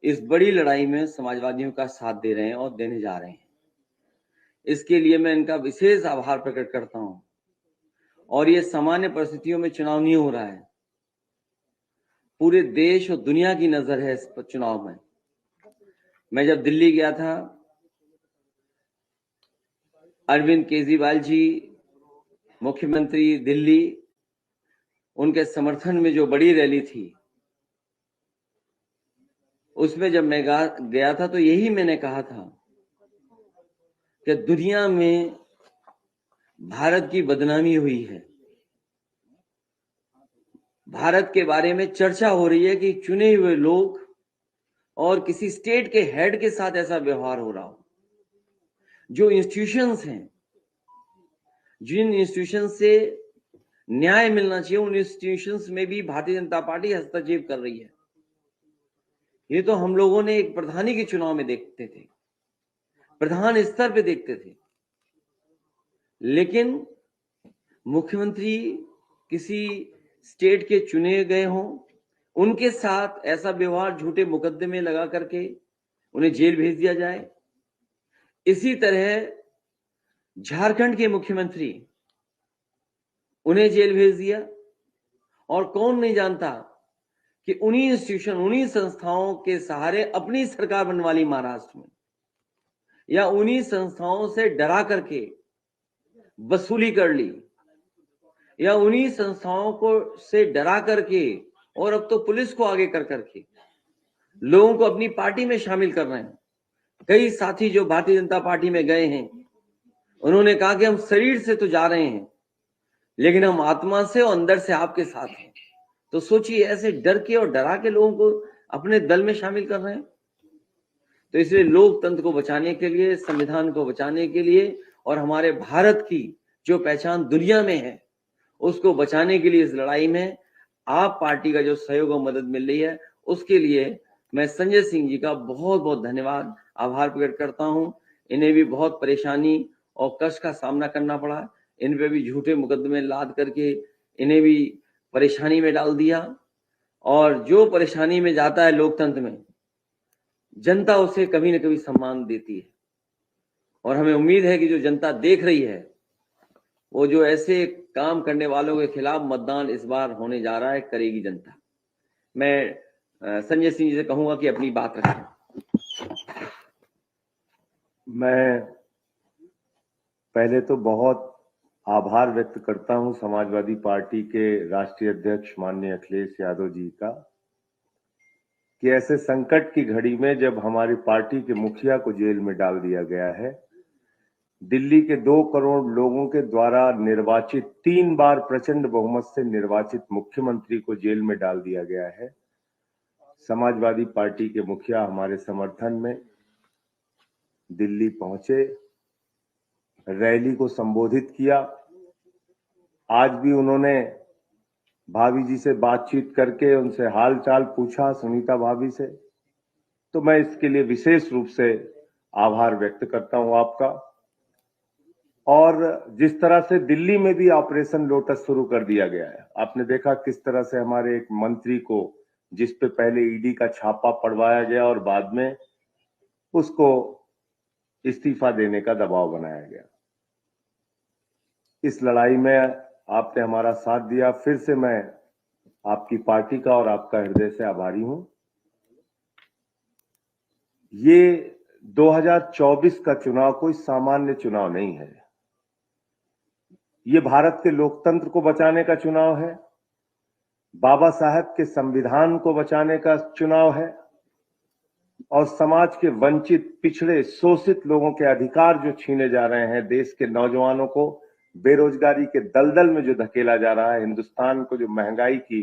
इस बड़ी लड़ाई में समाजवादियों का साथ दे रहे हैं और देने जा रहे हैं। इसके लिए मैं इनका विशेष आभार प्रकट करता हूं। और ये सामान्य परिस्थितियों में चुनाव नहीं हो रहा है, पूरे देश और दुनिया की नजर है इस चुनाव में। मैं जब दिल्ली गया था, अरविंद केजरीवाल जी मुख्यमंत्री दिल्ली, उनके समर्थन में जो बड़ी रैली थी, उसमें जब मैं गया था तो यही मैंने कहा था कि दुनिया में भारत की बदनामी हुई है। भारत के बारे में चर्चा हो रही है कि चुने हुए लोग और किसी स्टेट के हेड के साथ ऐसा व्यवहार हो रहा हो। जो इंस्टीट्यूशंस हैं, जिन इंस्टीट्यूशंस से न्याय मिलना चाहिए, उन इंस्टीट्यूशंस में भी भारतीय जनता पार्टी हस्तक्षेप कर रही है। ये तो हम लोगों ने एक प्रधानी के चुनाव में देखते थे, प्रधान स्तर पे देखते थे, लेकिन मुख्यमंत्री किसी स्टेट के चुने गए हों, उनके साथ ऐसा व्यवहार, झूठे मुकदमे लगा करके उन्हें जेल भेज दिया जाए। इसी तरह झारखंड के मुख्यमंत्री, उन्हें जेल भेज दिया। और कौन नहीं जानता कि उन्हीं इंस्टीट्यूशन, उन्हीं संस्थाओं के सहारे अपनी सरकार बनवा ली महाराष्ट्र में, या उन्हीं संस्थाओं से डरा करके वसूली कर ली, या उन्हीं संस्थाओं को से डरा करके, और अब तो पुलिस को आगे कर करके लोगों को अपनी पार्टी में शामिल कर रहे हैं। कई साथी जो भारतीय जनता पार्टी में गए हैं, उन्होंने कहा कि हम शरीर से तो जा रहे हैं, लेकिन हम आत्मा से और अंदर से आपके साथ हैं। तो सोचिए, ऐसे डर के और डरा के लोगों को अपने दल में शामिल कर रहे हैं। तो इसलिए लोकतंत्र को बचाने के लिए, संविधान को बचाने के लिए, और हमारे भारत की जो पहचान दुनिया में है, उसको बचाने के लिए इस लड़ाई में आप पार्टी का जो सहयोग और मदद मिल रही है, उसके लिए मैं संजय सिंह जी का बहुत बहुत धन्यवाद, आभार प्रकट करता हूं। इन्हें भी बहुत परेशानी और कष्ट का सामना करना पड़ा। इन पे भी झूठे मुकदमे लाद करके इन्हें भी परेशानी में डाल दिया। और जो परेशानी में जाता है लोकतंत्र में, जनता उसे कभी न कभी सम्मान देती है। और हमें उम्मीद है कि जो जनता देख रही है, वो जो ऐसे काम करने वालों के खिलाफ मतदान इस बार होने जा रहा है, करेगी जनता। मैं संजय सिंह जी से कहूंगा कि अपनी बात रखें। मैं पहले तो बहुत आभार व्यक्त करता हूं समाजवादी पार्टी के राष्ट्रीय अध्यक्ष माननीय अखिलेश यादव जी का, कि ऐसे संकट की घड़ी में जब हमारी पार्टी के मुखिया को जेल में डाल दिया गया है, दिल्ली के 2 करोड़ लोगों के द्वारा निर्वाचित, 3 बार प्रचंड बहुमत से निर्वाचित मुख्यमंत्री को जेल में डाल दिया गया है। समाजवादी पार्टी के मुखिया हमारे समर्थन में दिल्ली पहुंचे, रैली को संबोधित किया। आज भी उन्होंने भाभी जी से बातचीत करके उनसे हाल चाल पूछा, सुनीता भाभी से। तो मैं इसके लिए विशेष रूप से आभार व्यक्त करता हूं आपका। और जिस तरह से दिल्ली में भी ऑपरेशन लोटस शुरू कर दिया गया है, आपने देखा किस तरह से हमारे एक मंत्री को, जिस पे पहले ईडी का छापा पड़वाया गया और बाद में उसको इस्तीफा देने का दबाव बनाया गया। इस लड़ाई में आपने हमारा साथ दिया। फिर से मैं आपकी पार्टी का और आपका हृदय से आभारी हूं। ये 2024 का चुनाव कोई सामान्य चुनाव नहीं है। ये भारत के लोकतंत्र को बचाने का चुनाव है, बाबा साहब के संविधान को बचाने का चुनाव है, और समाज के वंचित, पिछड़े, शोषित लोगों के अधिकार जो छीने जा रहे हैं, देश के नौजवानों को बेरोजगारी के दलदल में जो धकेला जा रहा है, हिंदुस्तान को जो महंगाई की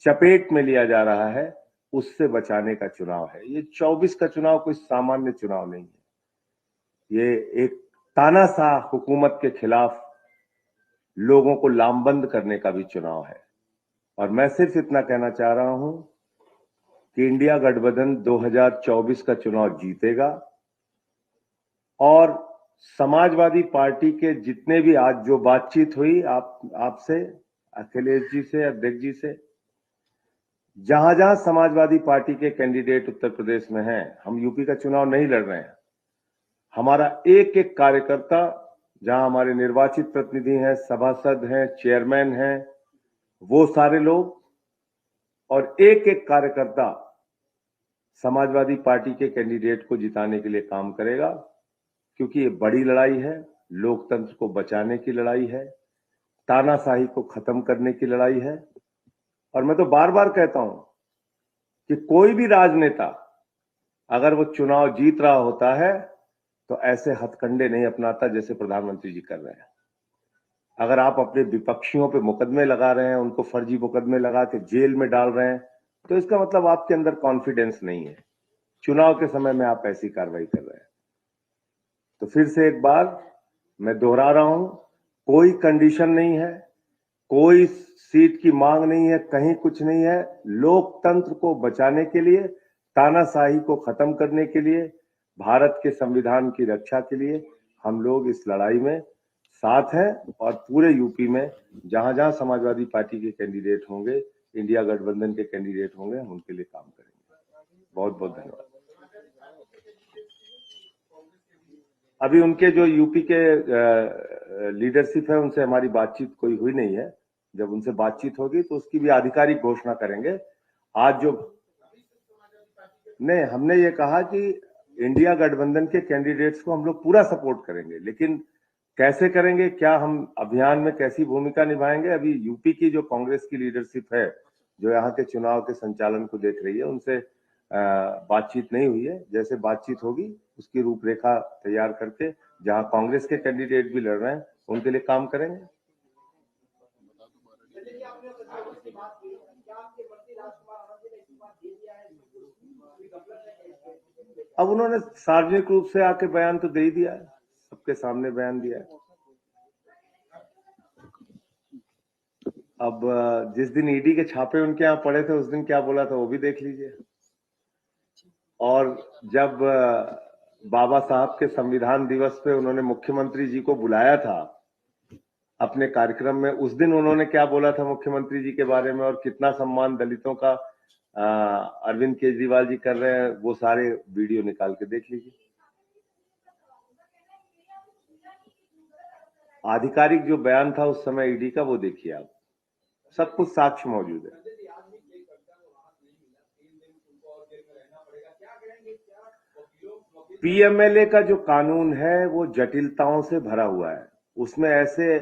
चपेट में लिया जा रहा है, उससे बचाने का चुनाव है। ये 24 का चुनाव कोई सामान्य चुनाव नहीं है। ये एक तानाशाह हुकूमत के खिलाफ लोगों को लामबंद करने का भी चुनाव है। और मैं सिर्फ इतना कहना चाह रहा हूं कि इंडिया गठबंधन 2024 का चुनाव जीतेगा, और समाजवादी पार्टी के जितने भी आज जो बातचीत हुई आपसे, अखिलेश जी से, अध्यक्ष जी से, जहां जहां समाजवादी पार्टी के कैंडिडेट उत्तर प्रदेश में हैं, हम यूपी का चुनाव नहीं लड़ रहे हैं, हमारा एक एक कार्यकर्ता, जहां हमारे निर्वाचित प्रतिनिधि हैं, सभासद हैं, चेयरमैन हैं, वो सारे लोग और एक एक कार्यकर्ता समाजवादी पार्टी के कैंडिडेट को जिताने के लिए काम करेगा, क्योंकि ये बड़ी लड़ाई है, लोकतंत्र को बचाने की लड़ाई है, तानाशाही को खत्म करने की लड़ाई है। और मैं तो बार बार कहता हूं कि कोई भी राजनेता अगर वो चुनाव जीत रहा होता है तो ऐसे हथकंडे नहीं अपनाता जैसे प्रधानमंत्री जी कर रहे हैं। अगर आप अपने विपक्षियों पे मुकदमे लगा रहे हैं, उनको फर्जी मुकदमे लगा के जेल में डाल रहे हैं, तो इसका मतलब आपके अंदर कॉन्फिडेंस नहीं है। चुनाव के समय में आप ऐसी कार्रवाई कर रहे हैं। तो फिर से एक बार मैं दोहरा रहा हूं, कोई कंडीशन नहीं है, कोई सीट की मांग नहीं है, कहीं कुछ नहीं है। लोकतंत्र को बचाने के लिए, तानाशाही को खत्म करने के लिए, भारत के संविधान की रक्षा के लिए हम लोग इस लड़ाई में साथ हैं। और पूरे यूपी में जहां जहां समाजवादी पार्टी के कैंडिडेट होंगे, इंडिया गठबंधन के कैंडिडेट होंगे, हम उनके लिए काम करेंगे। बहुत बहुत धन्यवाद। अभी उनके जो यूपी के लीडरशिप है, उनसे हमारी बातचीत कोई हुई नहीं है। जब उनसे बातचीत होगी तो उसकी भी आधिकारिक घोषणा करेंगे। आज जो नहीं, हमने ये कहा कि इंडिया गठबंधन के कैंडिडेट्स को हम लोग पूरा सपोर्ट करेंगे, लेकिन कैसे करेंगे, क्या हम अभियान में कैसी भूमिका निभाएंगे, अभी यूपी की जो कांग्रेस की लीडरशिप है, जो यहाँ के चुनाव के संचालन को देख रही है, उनसे बातचीत नहीं हुई है। जैसे बातचीत होगी उसकी रूपरेखा तैयार करके जहां कांग्रेस के कैंडिडेट भी लड़ रहे हैं उनके लिए काम करेंगे। अब उन्होंने सार्वजनिक रूप से आके बयान तो दे ही दिया है, सबके सामने बयान दिया है। अब जिस दिन ईडी के छापे उनके यहाँ पड़े थे, उस दिन क्या बोला था वो भी देख लीजिए। और जब बाबा साहब के संविधान दिवस पे उन्होंने मुख्यमंत्री जी को बुलाया था अपने कार्यक्रम में, उस दिन उन्होंने क्या बोला था मुख्यमंत्री जी के बारे में, और कितना सम्मान दलितों का अरविंद केजरीवाल जी कर रहे हैं, वो सारे वीडियो निकाल के देख लीजिए। आधिकारिक जो बयान था उस समय ईडी का, वो देखिए आप, सब कुछ साक्ष्य मौजूद है। पीएमएलए का जो कानून है वो जटिलताओं से भरा हुआ है। उसमें ऐसे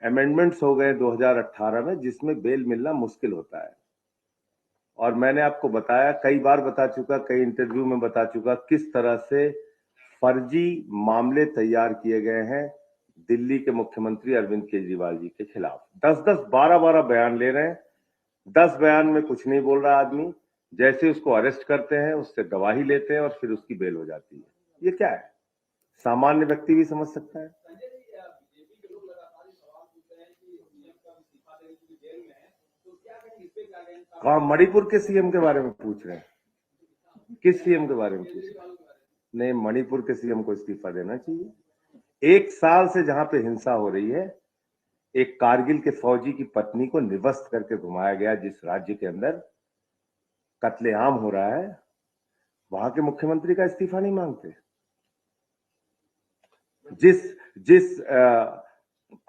अमेंडमेंट्स हो गए 2018 में जिसमें बेल मिलना मुश्किल होता है। और मैंने आपको बताया, कई बार बता चुका, कई इंटरव्यू में बता चुका, किस तरह से फर्जी मामले तैयार किए गए हैं दिल्ली के मुख्यमंत्री अरविंद केजरीवाल जी के खिलाफ। 10-10, 12-12 बयान ले रहे हैं, 10 बयान में कुछ नहीं बोल रहा आदमी, जैसे उसको अरेस्ट करते हैं, उससे गवाही लेते हैं और फिर उसकी बेल हो जाती है। ये क्या है? सामान्य व्यक्ति भी समझ सकता है। कहा मणिपुर के सीएम के बारे में पूछ रहे हैं? किस सीएम के बारे में पूछ रहे हैं? नहीं, मणिपुर के सीएम को इस्तीफा देना चाहिए। 1 साल से जहां पे हिंसा हो रही है, एक कारगिल के फौजी की पत्नी को निवस्त करके घुमाया गया, जिस राज्य के अंदर कत्लेआम हो रहा है, वहां के मुख्यमंत्री का इस्तीफा नहीं मांगते। जिस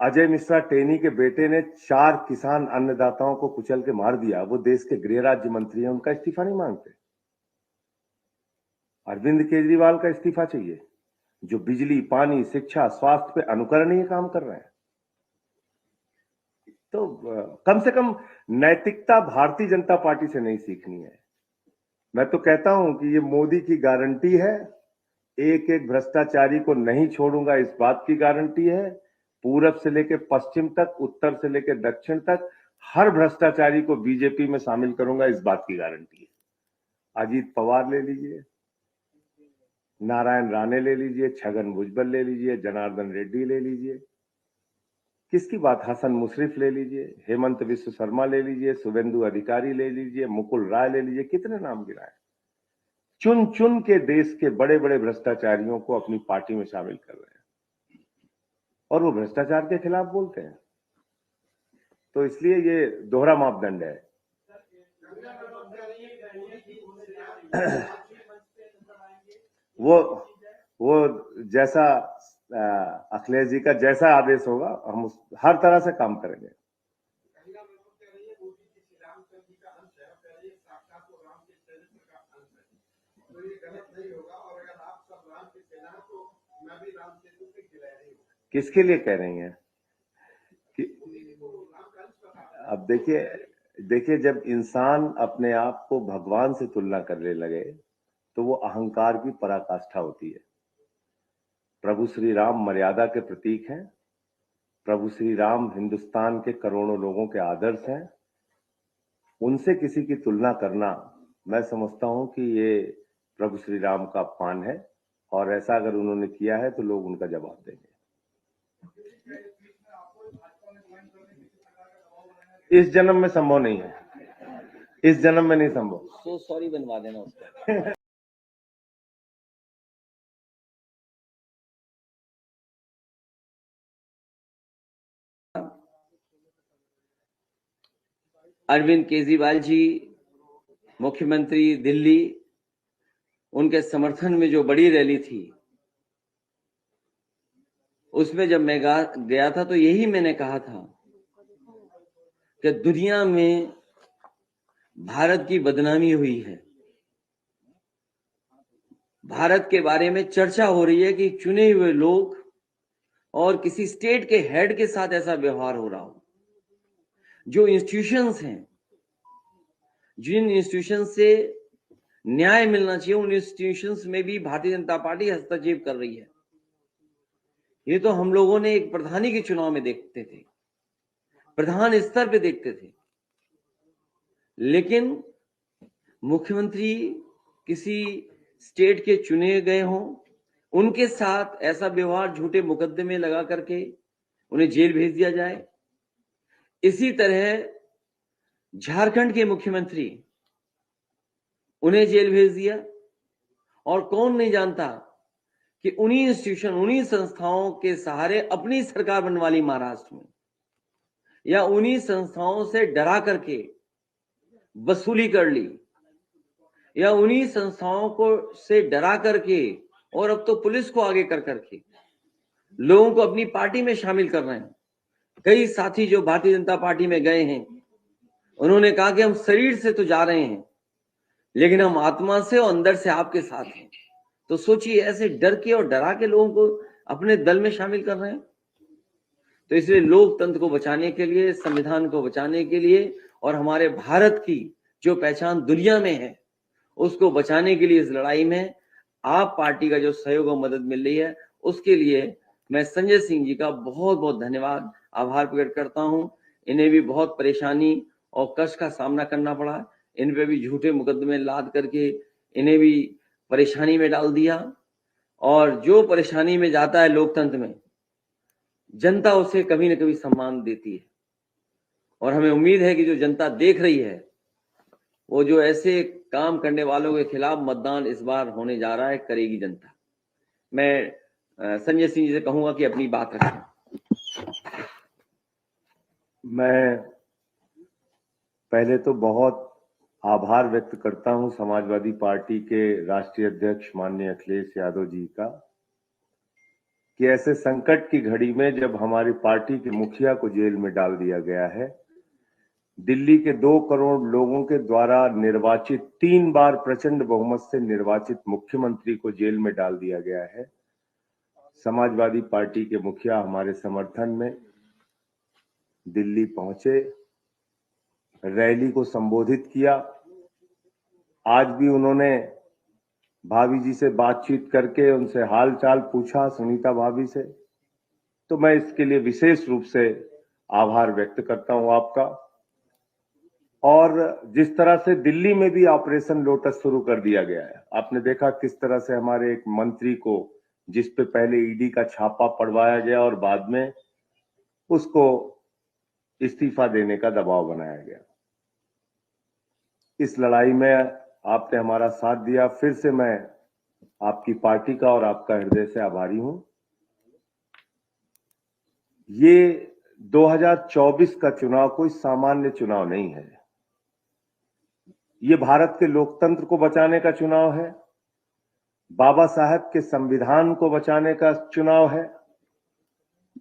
अजय मिश्रा टेनी के बेटे ने 4 किसान अन्नदाताओं को कुचल के मार दिया, वो देश के गृह राज्य मंत्री हैं, उनका इस्तीफा नहीं मांगते। अरविंद केजरीवाल का इस्तीफा चाहिए, जो बिजली, पानी, शिक्षा, स्वास्थ्य पे अनुकरणीय काम कर रहे हैं। तो कम से कम नैतिकता भारतीय जनता पार्टी से नहीं सीखनी है। मैं तो कहता हूं कि ये मोदी की गारंटी है, एक एक भ्रष्टाचारी को नहीं छोड़ूंगा, इस बात की गारंटी है। पूरब से लेकर पश्चिम तक, उत्तर से लेकर दक्षिण तक, हर भ्रष्टाचारी को बीजेपी में शामिल करूंगा, इस बात की गारंटी है। अजीत पवार ले लीजिए, नारायण राणे ले लीजिए, छगन भुजबल ले लीजिए, जनार्दन रेड्डी ले लीजिए, किसकी बात, हसन मुशर्रफ ले लीजिए, हेमंत विश्व शर्मा ले लीजिए, शुभेंदु अधिकारी ले लीजिए, मुकुल राय ले लीजिए, कितने नाम गिराए। चुन चुन के देश के बड़े बड़े भ्रष्टाचारियों को अपनी पार्टी में शामिल कर रहे हैं और वो भ्रष्टाचार के खिलाफ बोलते हैं। तो इसलिए ये दोहरा मापदंड है। वो जैसा अखिलेश जी का जैसा आदेश होगा हम हर तरह से काम करेंगे। किसके लिए कह रही हैं कि अब देखिए जब इंसान अपने आप को भगवान से तुलना करने लगे तो वो अहंकार की पराकाष्ठा होती है। प्रभु श्री राम मर्यादा के प्रतीक हैं। प्रभु श्री राम हिंदुस्तान के करोड़ों लोगों के आदर्श हैं। उनसे किसी की तुलना करना मैं समझता हूं कि ये प्रभु श्री राम का अपमान है, और ऐसा अगर उन्होंने किया है तो लोग उनका जवाब देंगे। इस जन्म में संभव नहीं है, इस जन्म में नहीं संभव। सो सॉरी बनवा देना उसका। अरविंद केजरीवाल जी मुख्यमंत्री दिल्ली, उनके समर्थन में जो बड़ी रैली थी उसमें जब मैं गया था तो यही मैंने कहा था कि दुनिया में भारत की बदनामी हुई है। भारत के बारे में चर्चा हो रही है कि चुने हुए लोग और किसी स्टेट के हेड के साथ ऐसा व्यवहार हो रहा हो। जो इंस्टीट्यूशंस हैं, जिन इंस्टीट्यूशंस से न्याय मिलना चाहिए, उन इंस्टीट्यूशंस में भी भारतीय जनता पार्टी हस्तक्षेप कर रही है। ये तो हम लोगों ने एक प्रधानी के चुनाव में देखते थे, प्रधान स्तर पे देखते थे, लेकिन मुख्यमंत्री किसी स्टेट के चुने गए हों, उनके साथ ऐसा व्यवहार झूठे मुकदमे लगा करके उन्हें जेल भेज दिया जाए। इसी तरह झारखंड के मुख्यमंत्री, उन्हें जेल भेज दिया। और कौन नहीं जानता कि उन्हीं इंस्टीट्यूशन, उन्हीं संस्थाओं के सहारे अपनी सरकार बनवा ली महाराष्ट्र में, या उन्हीं संस्थाओं से डरा करके वसूली कर ली, या उन्हीं संस्थाओं को से डरा करके, और अब तो पुलिस को आगे कर करके लोगों को अपनी पार्टी में शामिल कर रहे हैं। कई साथी जो भारतीय जनता पार्टी में गए हैं, उन्होंने कहा कि हम शरीर से तो जा रहे हैं लेकिन हम आत्मा से और अंदर से आपके साथ हैं। तो सोचिए, ऐसे डर के और डरा के लोगों को अपने दल में शामिल कर रहे हैं। तो इसलिए लोकतंत्र को बचाने के लिए, संविधान को बचाने के लिए, और हमारे भारत की जो पहचान दुनिया में है उसको बचाने के लिए इस लड़ाई में आप पार्टी का जो सहयोग और मदद मिल रही है, उसके लिए मैं संजय सिंह जी का बहुत बहुत धन्यवाद, आभार प्रकट करता हूं। इन्हें भी बहुत परेशानी और कष्ट का सामना करना पड़ा। इन पे भी झूठे मुकदमे लाद करके इन्हें भी परेशानी में डाल दिया, और जो परेशानी में जाता है लोकतंत्र में, जनता उसे कभी न कभी सम्मान देती है। और हमें उम्मीद है कि जो जनता देख रही है, वो जो ऐसे काम करने वालों के खिलाफ मतदान इस बार होने जा रहा है, करेगी जनता। मैं संजय सिंह जी से कहूंगा कि अपनी बात रखें। मैं पहले तो बहुत आभार व्यक्त करता हूं समाजवादी पार्टी के राष्ट्रीय अध्यक्ष माननीय अखिलेश यादव जी का, कि ऐसे संकट की घड़ी में जब हमारी पार्टी के मुखिया को जेल में डाल दिया गया है, दिल्ली के 2 करोड़ लोगों के द्वारा निर्वाचित, 3 बार प्रचंड बहुमत से निर्वाचित मुख्यमंत्री को जेल में डाल दिया गया है। समाजवादी पार्टी के मुखिया हमारे समर्थन में दिल्ली पहुंचे, रैली को संबोधित किया। आज भी उन्होंने भाभी जी से बातचीत करके उनसे हाल चाल पूछा, सुनीता भाभी से। तो मैं इसके लिए विशेष रूप से आभार व्यक्त करता हूं आपका। और जिस तरह से दिल्ली में भी ऑपरेशन लोटस शुरू कर दिया गया है, आपने देखा किस तरह से हमारे एक मंत्री को, जिस पे पहले ईडी का छापा पड़वाया गया और बाद में उसको इस्तीफा देने का दबाव बनाया गया। इस लड़ाई में आपने हमारा साथ दिया। फिर से मैं आपकी पार्टी का और आपका हृदय से आभारी हूं। ये 2024 का चुनाव कोई सामान्य चुनाव नहीं है। ये भारत के लोकतंत्र को बचाने का चुनाव है, बाबा साहब के संविधान को बचाने का चुनाव है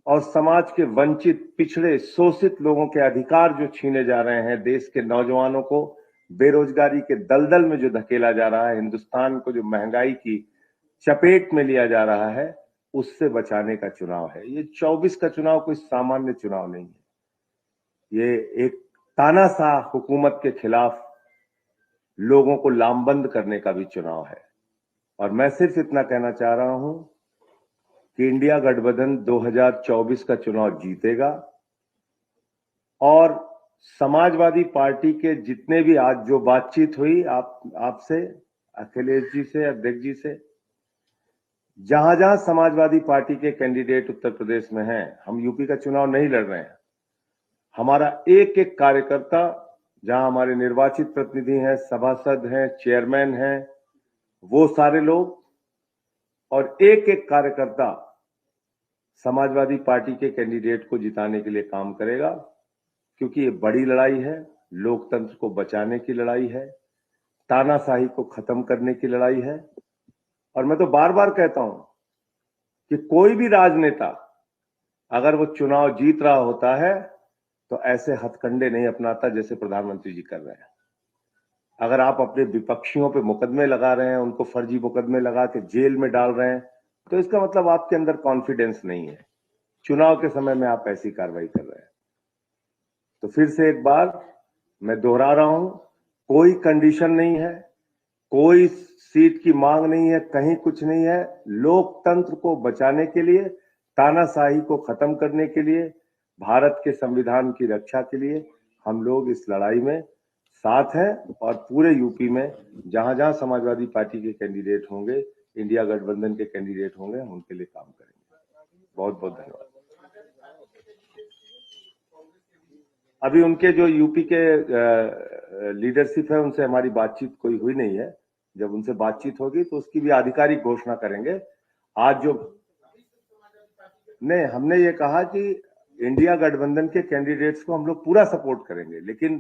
और समाज के वंचित, पिछड़े, शोषित लोगों के अधिकार जो छीने जा रहे हैं, देश के नौजवानों को बेरोजगारी के दलदल में जो धकेला जा रहा है, हिंदुस्तान को जो महंगाई की चपेट में लिया जा रहा है, उससे बचाने का चुनाव है। ये 24 का चुनाव कोई सामान्य चुनाव नहीं है। ये एक तानाशाह हुकूमत के खिलाफ लोगों को लामबंद करने का भी चुनाव है। और मैं सिर्फ इतना कहना चाह रहा हूं कि इंडिया गठबंधन 2024 का चुनाव जीतेगा और समाजवादी पार्टी के जितने भी आज जो बातचीत हुई आपसे, अखिलेश जी से, अध्यक्ष जी से, जहां जहां समाजवादी पार्टी के कैंडिडेट उत्तर प्रदेश में हैं, हम यूपी का चुनाव नहीं लड़ रहे हैं, हमारा एक एक कार्यकर्ता, जहां हमारे निर्वाचित प्रतिनिधि हैं, सभासद हैं, चेयरमैन हैं, वो सारे लोग और एक एक कार्यकर्ता समाजवादी पार्टी के कैंडिडेट को जिताने के लिए काम करेगा, क्योंकि ये बड़ी लड़ाई है, लोकतंत्र को बचाने की लड़ाई है, तानाशाही को खत्म करने की लड़ाई है। और मैं तो बार बार कहता हूं कि कोई भी राजनेता अगर वो चुनाव जीत रहा होता है तो ऐसे हथकंडे नहीं अपनाता जैसे प्रधानमंत्री जी कर रहे हैं। अगर आप अपने विपक्षियों पे मुकदमे लगा रहे हैं, उनको फर्जी मुकदमे लगा के जेल में डाल रहे हैं, तो इसका मतलब आपके अंदर कॉन्फिडेंस नहीं है। चुनाव के समय में आप ऐसी कार्रवाई कर रहे हैं। तो फिर से एक बार मैं दोहरा रहा हूं, कोई कंडीशन नहीं है, कोई सीट की मांग नहीं है, कहीं कुछ नहीं है। लोकतंत्र को बचाने के लिए, तानाशाही को खत्म करने के लिए, भारत के संविधान की रक्षा के लिए हम लोग इस लड़ाई में साथ हैं और पूरे यूपी में जहां जहां समाजवादी पार्टी के कैंडिडेट होंगे, इंडिया गठबंधन के कैंडिडेट होंगे, हम उनके लिए काम करेंगे। बहुत बहुत धन्यवाद। अभी उनके जो यूपी के लीडरशिप है, उनसे हमारी बातचीत कोई हुई नहीं है। जब उनसे बातचीत होगी तो उसकी भी आधिकारिक घोषणा करेंगे। आज जो नहीं, हमने ये कहा कि इंडिया गठबंधन के कैंडिडेट्स को हम लोग पूरा सपोर्ट करेंगे, लेकिन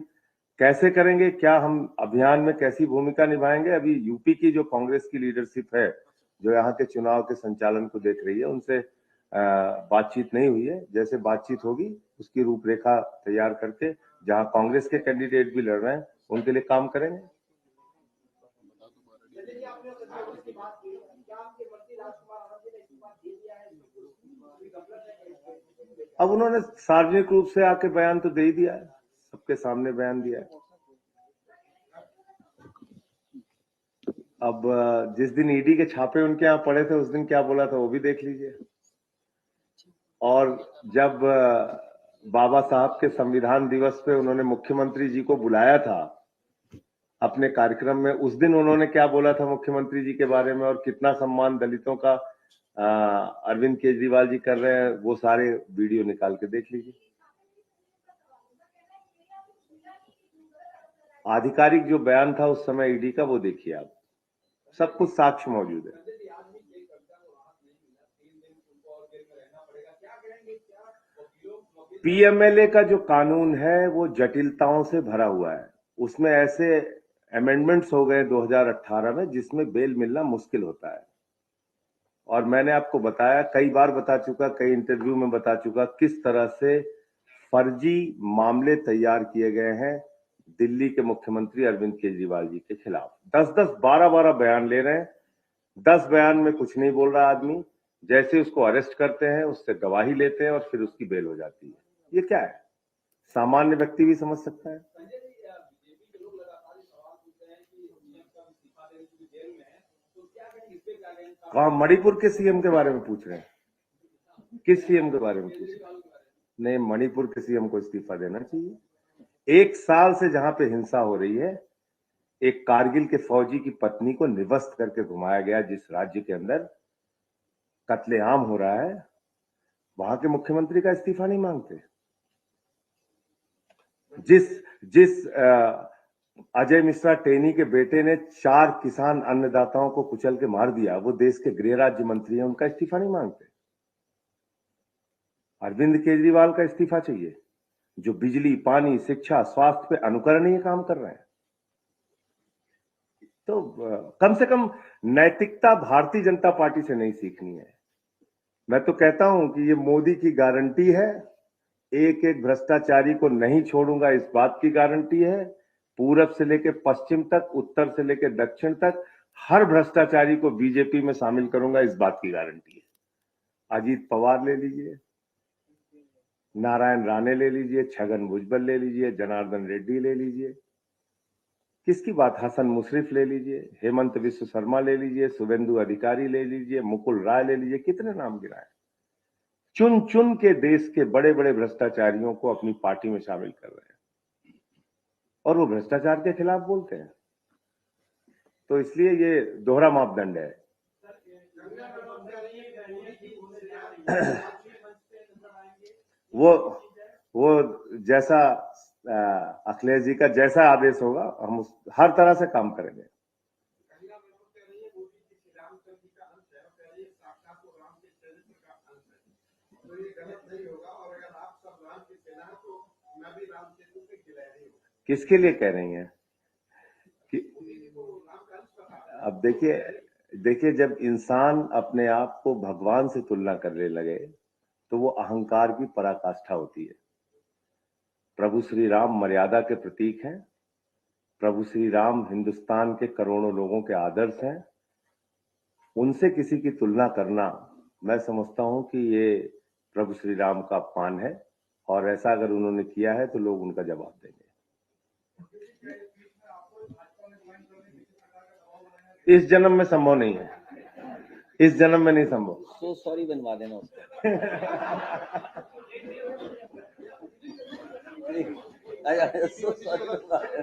कैसे करेंगे, क्या हम अभियान में कैसी भूमिका निभाएंगे, अभी यूपी की जो कांग्रेस की लीडरशिप है, जो यहाँ के चुनाव के संचालन को देख रही है, उनसे बातचीत नहीं हुई है। जैसे बातचीत होगी उसकी रूपरेखा तैयार करके जहां कांग्रेस के कैंडिडेट भी लड़ रहे हैं उनके लिए काम करेंगे। अब उन्होंने सार्वजनिक रूप से आके बयान तो दे ही दिया है, सबके सामने बयान दिया है। अब जिस दिन ईडी के छापे उनके यहाँ पड़े थे, उस दिन क्या बोला था वो भी देख लीजिए। और जब बाबा साहब के संविधान दिवस पे उन्होंने मुख्यमंत्री जी को बुलाया था अपने कार्यक्रम में, उस दिन उन्होंने क्या बोला था मुख्यमंत्री जी के बारे में और कितना सम्मान दलितों का अरविंद केजरीवाल जी कर रहे हैं, वो सारे वीडियो निकाल के देख लीजिए। आधिकारिक जो बयान था उस समय ईडी का, वो देखिए आप, सब कुछ साक्ष्य मौजूद है। पीएमएलए का जो कानून है वो जटिलताओं से भरा हुआ है। उसमें ऐसे अमेंडमेंट्स हो गए 2018 में जिसमें बेल मिलना मुश्किल होता है। और मैंने आपको बताया, कई बार बता चुका, कई इंटरव्यू में बता चुका, किस तरह से फर्जी मामले तैयार किए गए हैं दिल्ली के मुख्यमंत्री अरविंद केजरीवाल जी के खिलाफ। 10-10, 12-12 बयान ले रहे हैं। 10 बयान में कुछ नहीं बोल रहा आदमी, जैसे उसको अरेस्ट करते हैं, उससे गवाही लेते हैं और फिर उसकी बेल हो जाती है। ये क्या है? सामान्य व्यक्ति भी समझ सकता है। कहा मणिपुर के सीएम के बारे में पूछ रहे हैं? किस सीएम के बारे में पूछ रहे हैं? नहीं, मणिपुर के सीएम को इस्तीफा देना चाहिए। 1 साल से जहां पे हिंसा हो रही है, एक कारगिल के फौजी की पत्नी को निवस्त करके घुमाया गया, जिस राज्य के अंदर कत्लेआम हो रहा है, वहां के मुख्यमंत्री का इस्तीफा नहीं मांगते। जिस अजय मिश्रा टेनी के बेटे ने 4 किसान अन्नदाताओं को कुचल के मार दिया, वो देश के गृह राज्य मंत्री हैं, उनका इस्तीफा नहीं मांगते। अरविंद केजरीवाल का इस्तीफा चाहिए, जो बिजली, पानी, शिक्षा, स्वास्थ्य पे अनुकरणीय काम कर रहे हैं। तो कम से कम नैतिकता भारतीय जनता पार्टी से नहीं सीखनी है। मैं तो कहता हूं कि ये मोदी की गारंटी है, एक एक भ्रष्टाचारी को नहीं छोड़ूंगा इस बात की गारंटी है। पूरब से लेकर पश्चिम तक, उत्तर से लेकर दक्षिण तक हर भ्रष्टाचारी को बीजेपी में शामिल करूंगा इस बात की गारंटी है। अजीत पवार ले लीजिए, नारायण राणे ले लीजिए, छगन भुजबल ले लीजिए, जनार्दन रेड्डी ले लीजिए, किसकी बात, हसन मुशर्रफ ले लीजिए, हेमंत विश्व शर्मा ले लीजिए, शुभेंदु अधिकारी ले लीजिए, मुकुल राय ले लीजिए, कितने नाम गिराए। चुन चुन के देश के बड़े बड़े भ्रष्टाचारियों को अपनी पार्टी में शामिल कर रहे हैं और वो भ्रष्टाचार के खिलाफ बोलते हैं। तो इसलिए ये दोहरा मापदंड है। वो जैसा अखिलेश जी का जैसा आदेश होगा हम हर तरह से काम करेंगे। किसके लिए कह रही हैं कि अब देखिए जब इंसान अपने आप को भगवान से तुलना करने लगे तो वो अहंकार की पराकाष्ठा होती है। प्रभु श्री राम मर्यादा के प्रतीक हैं। प्रभु श्री राम हिंदुस्तान के करोड़ों लोगों के आदर्श हैं। उनसे किसी की तुलना करना, मैं समझता हूं कि ये प्रभु श्री राम का अपमान है और ऐसा अगर उन्होंने किया है तो लोग उनका जवाब देंगे। इस जन्म में संभव नहीं है, इस जन्म में नहीं संभव। सो सॉरी बनवा देना उसको। सो सॉरी बनवा देना।